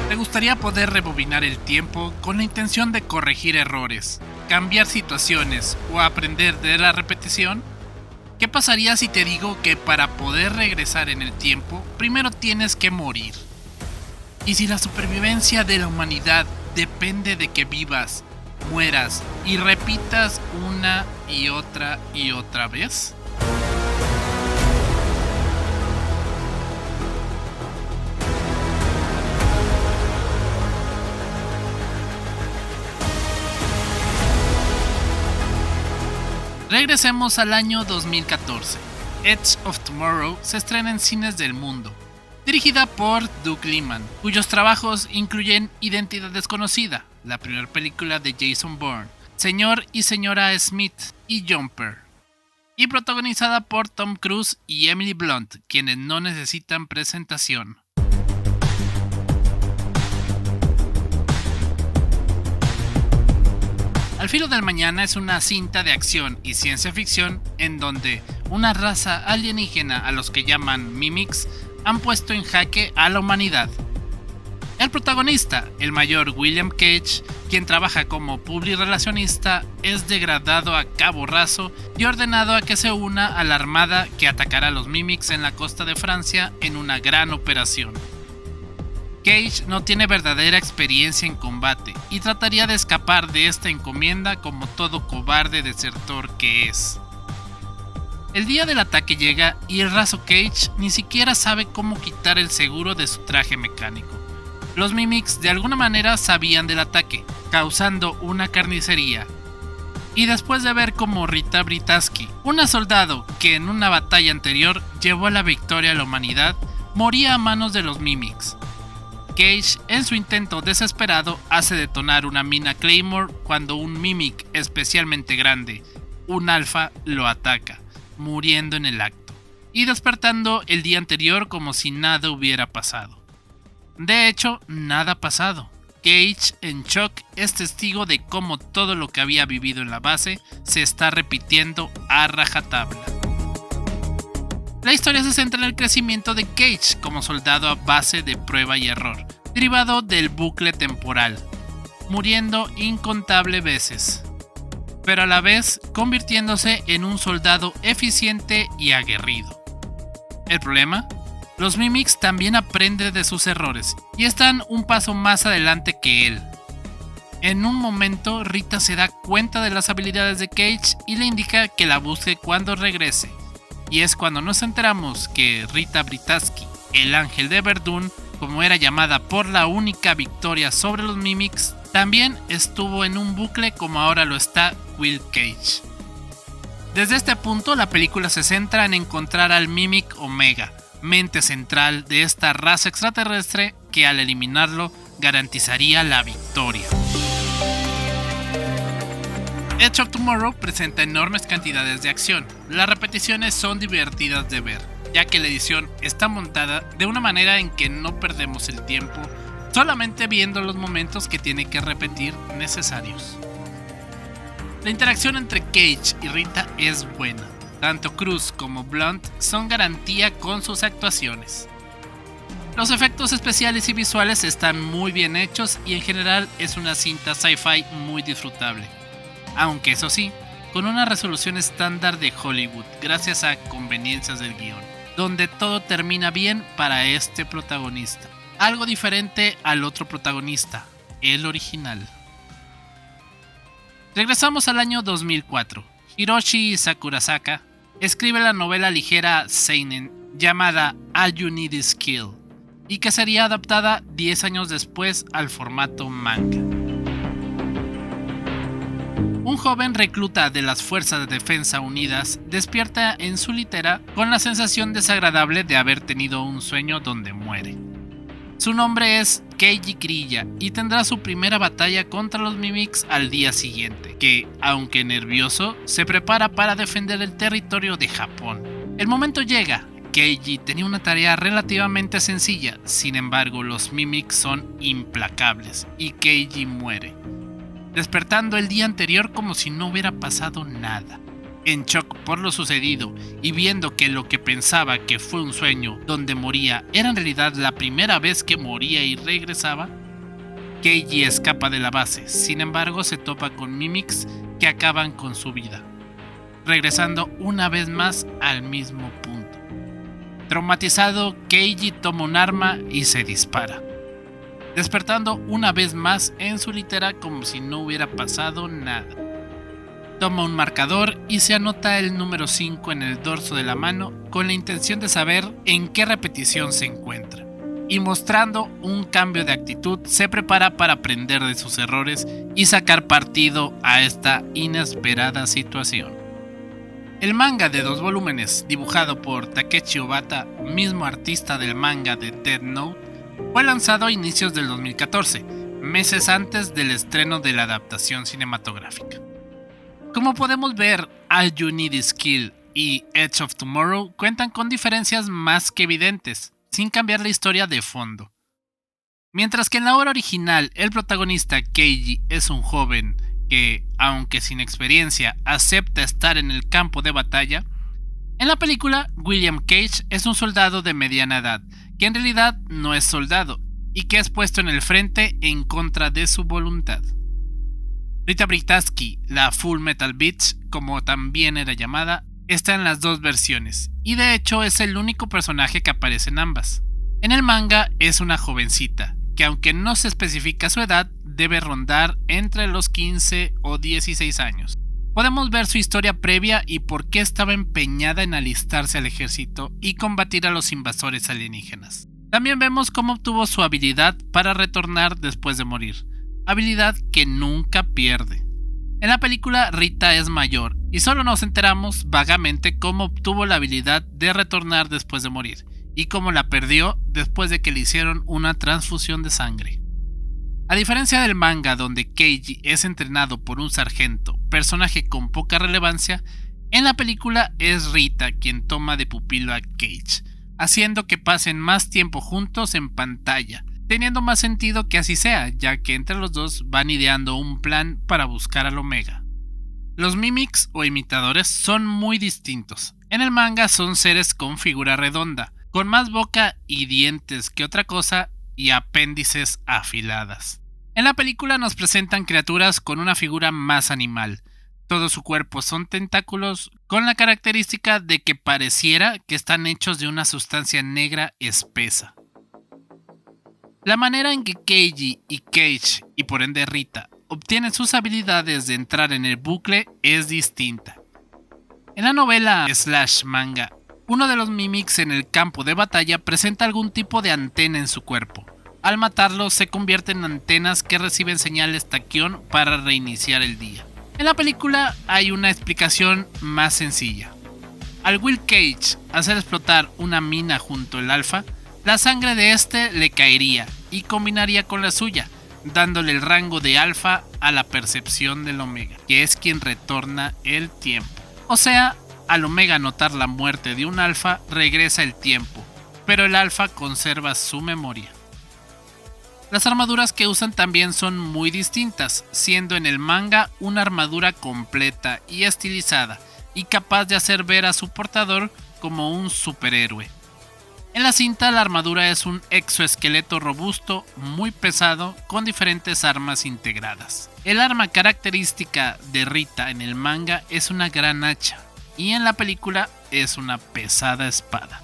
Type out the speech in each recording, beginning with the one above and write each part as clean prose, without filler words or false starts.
¿Te gustaría poder rebobinar el tiempo con la intención de corregir errores, cambiar situaciones o aprender de la repetición? ¿Qué pasaría si te digo que para poder regresar en el tiempo, primero tienes que morir? ¿Y si la supervivencia de la humanidad depende de que vivas, mueras y repitas una y otra vez? Regresemos al año 2014. Edge of Tomorrow se estrena en cines del mundo, dirigida por Doug Liman, cuyos trabajos incluyen Identidad Desconocida, la primera película de Jason Bourne, Señor y Señora Smith y Jumper, y protagonizada por Tom Cruise y Emily Blunt, quienes no necesitan presentación. Al filo del mañana es una cinta de acción y ciencia ficción en donde una raza alienígena a los que llaman Mimics han puesto en jaque a la humanidad. El protagonista, el mayor William Cage, quien trabaja como publirelacionista, es degradado a cabo raso y ordenado a que se una a la armada que atacará a los Mimics en la costa de Francia en una gran operación. Cage no tiene verdadera experiencia en combate y trataría de escapar de esta encomienda como todo cobarde desertor que es. El día del ataque llega y el raso Cage ni siquiera sabe cómo quitar el seguro de su traje mecánico. Los Mimics de alguna manera sabían del ataque, causando una carnicería. Y después de ver cómo Rita Britaski, una soldado que en una batalla anterior llevó la victoria a la humanidad, moría a manos de los Mimics. Cage, en su intento desesperado, hace detonar una mina Claymore cuando un Mimic especialmente grande, un alfa, lo ataca, muriendo en el acto, y despertando el día anterior como si nada hubiera pasado. De hecho, nada ha pasado. Cage, en shock, es testigo de cómo todo lo que había vivido en la base se está repitiendo a rajatabla. La historia se centra en el crecimiento de Cage como soldado a base de prueba y error, derivado del bucle temporal, muriendo incontables veces, pero a la vez convirtiéndose en un soldado eficiente y aguerrido. ¿El problema? Los Mimics también aprenden de sus errores y están un paso más adelante que él. En un momento, Rita se da cuenta de las habilidades de Cage y le indica que la busque cuando regrese. Y es cuando nos enteramos que Rita Britaski, el ángel de Verdun, como era llamada por la única victoria sobre los Mimics, también estuvo en un bucle como ahora lo está Will Cage. Desde este punto, la película se centra en encontrar al Mimic Omega, mente central de esta raza extraterrestre que al eliminarlo garantizaría la victoria. Edge of Tomorrow presenta enormes cantidades de acción. Las repeticiones son divertidas de ver, ya que la edición está montada de una manera en que no perdemos el tiempo solamente viendo los momentos que tiene que repetir necesarios. La interacción entre Cage y Rita es buena. Tanto Cruz como Blunt son garantía con sus actuaciones. Los efectos especiales y visuales están muy bien hechos y en general es una cinta sci-fi muy disfrutable. Aunque eso sí, con una resolución estándar de Hollywood gracias a conveniencias del guión, donde todo termina bien para este protagonista. Algo diferente al otro protagonista, el original. Regresamos al año 2004. Hiroshi Sakurasaka escribe la novela ligera seinen llamada All You Need Is Kill y que sería adaptada 10 años después al formato manga. Un joven recluta de las Fuerzas de Defensa Unidas despierta en su litera con la sensación desagradable de haber tenido un sueño donde muere. Su nombre es Keiji Kiriya y tendrá su primera batalla contra los Mimics al día siguiente, que, aunque nervioso, se prepara para defender el territorio de Japón. El momento llega. Keiji tenía una tarea relativamente sencilla, sin embargo los Mimics son implacables y Keiji muere, despertando el día anterior como si no hubiera pasado nada. En shock por lo sucedido y viendo que lo que pensaba que fue un sueño donde moría era en realidad la primera vez que moría y regresaba, Keiji escapa de la base, sin embargo se topa con Mimics que acaban con su vida, regresando una vez más al mismo punto. Traumatizado, Keiji toma un arma y se dispara, despertando una vez más en su litera como si no hubiera pasado nada. Toma un marcador y se anota el número 5 en el dorso de la mano con la intención de saber en qué repetición se encuentra. Y mostrando un cambio de actitud, se prepara para aprender de sus errores y sacar partido a esta inesperada situación. El manga de 2 volúmenes, dibujado por Takechi Obata, mismo artista del manga de Death Note, fue lanzado a inicios del 2014, meses antes del estreno de la adaptación cinematográfica. Como podemos ver, All You Need Is Kill y Edge of Tomorrow cuentan con diferencias más que evidentes, sin cambiar la historia de fondo. Mientras que en la obra original el protagonista Keiji es un joven que, aunque sin experiencia, acepta estar en el campo de batalla, en la película William Cage es un soldado de mediana edad, que en realidad no es soldado y que es puesto en el frente en contra de su voluntad. Rita Britaski, la Full Metal Bitch, como también era llamada, está en las 2 versiones, y de hecho es el único personaje que aparece en ambas. En el manga es una jovencita, que aunque no se especifica su edad, debe rondar entre los 15 o 16 años. Podemos ver su historia previa y por qué estaba empeñada en alistarse al ejército y combatir a los invasores alienígenas. También vemos cómo obtuvo su habilidad para retornar después de morir, habilidad que nunca pierde. En la película Rita es mayor y solo nos enteramos vagamente cómo obtuvo la habilidad de retornar después de morir y cómo la perdió después de que le hicieron una transfusión de sangre. A diferencia del manga donde Keiji es entrenado por un sargento, personaje con poca relevancia, en la película es Rita quien toma de pupilo a Cage, haciendo que pasen más tiempo juntos en pantalla, teniendo más sentido que así sea, ya que entre los dos van ideando un plan para buscar al Omega. Los Mimics o imitadores son muy distintos. En el manga son seres con figura redonda, con más boca y dientes que otra cosa y apéndices afiladas. En la película nos presentan criaturas con una figura más animal. Todo su cuerpo son tentáculos con la característica de que pareciera que están hechos de una sustancia negra espesa. La manera en que Keiji y Cage, y por ende Rita, obtienen sus habilidades de entrar en el bucle es distinta. En la novela / manga, uno de los Mimics en el campo de batalla presenta algún tipo de antena en su cuerpo. Al matarlo se convierte en antenas que reciben señales taquión para reiniciar el día. En la película hay una explicación más sencilla. Al Will Cage hacer explotar una mina junto al Alpha, la sangre de este le caería y combinaría con la suya, dándole el rango de Alpha a la percepción del Omega, que es quien retorna el tiempo. O sea, al Omega notar la muerte de un Alpha regresa el tiempo, pero el Alpha conserva su memoria. Las armaduras que usan también son muy distintas, siendo en el manga una armadura completa y estilizada y capaz de hacer ver a su portador como un superhéroe. En la cinta la armadura es un exoesqueleto robusto, muy pesado, con diferentes armas integradas. El arma característica de Rita en el manga es una gran hacha y en la película es una pesada espada.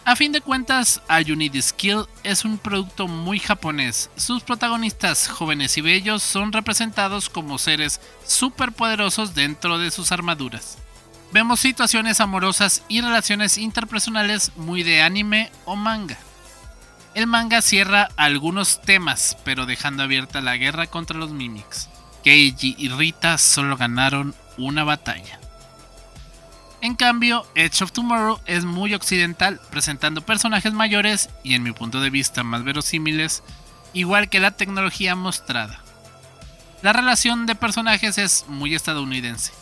A fin de cuentas, All You Need Is Kill es un producto muy japonés. Sus protagonistas jóvenes y bellos son representados como seres superpoderosos dentro de sus armaduras. Vemos situaciones amorosas y relaciones interpersonales muy de anime o manga. El manga cierra algunos temas, pero dejando abierta la guerra contra los Mimics. Keiji y Rita solo ganaron una batalla. En cambio, Edge of Tomorrow es muy occidental, presentando personajes mayores y en mi punto de vista más verosímiles, igual que la tecnología mostrada. La relación de personajes es muy estadounidense.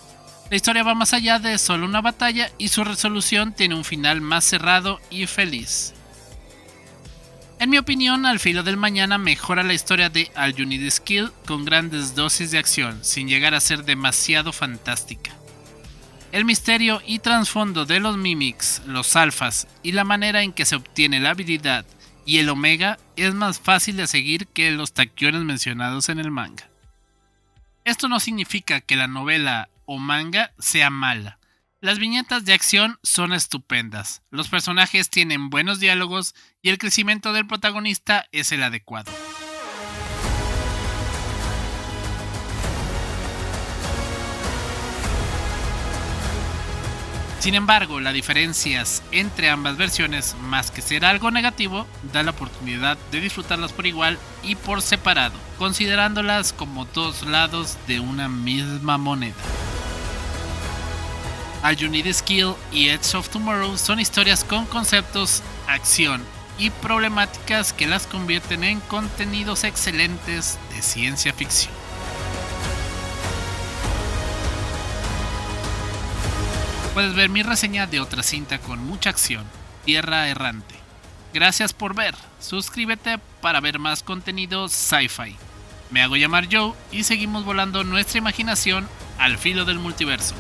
La historia va más allá de solo una batalla y su resolución tiene un final más cerrado y feliz. En mi opinión, Al filo del mañana mejora la historia de All You Need Is Kill con grandes dosis de acción, sin llegar a ser demasiado fantástica. El misterio y trasfondo de los Mimics, los alfas y la manera en que se obtiene la habilidad y el omega es más fácil de seguir que los taquiones mencionados en el manga. Esto no significa que la novela o manga sea mala. Las viñetas de acción son estupendas, los personajes tienen buenos diálogos y el crecimiento del protagonista es el adecuado. Sin embargo, las diferencias entre ambas versiones, más que ser algo negativo, da la oportunidad de disfrutarlas por igual y por separado, considerándolas como dos lados de una misma moneda. All You Need Is Kill y Edge of Tomorrow son historias con conceptos, acción y problemáticas que las convierten en contenidos excelentes de ciencia ficción. Puedes ver mi reseña de otra cinta con mucha acción, Tierra Errante. Gracias por ver, suscríbete para ver más contenido sci-fi. Me hago llamar Joe y seguimos volando nuestra imaginación al filo del multiverso.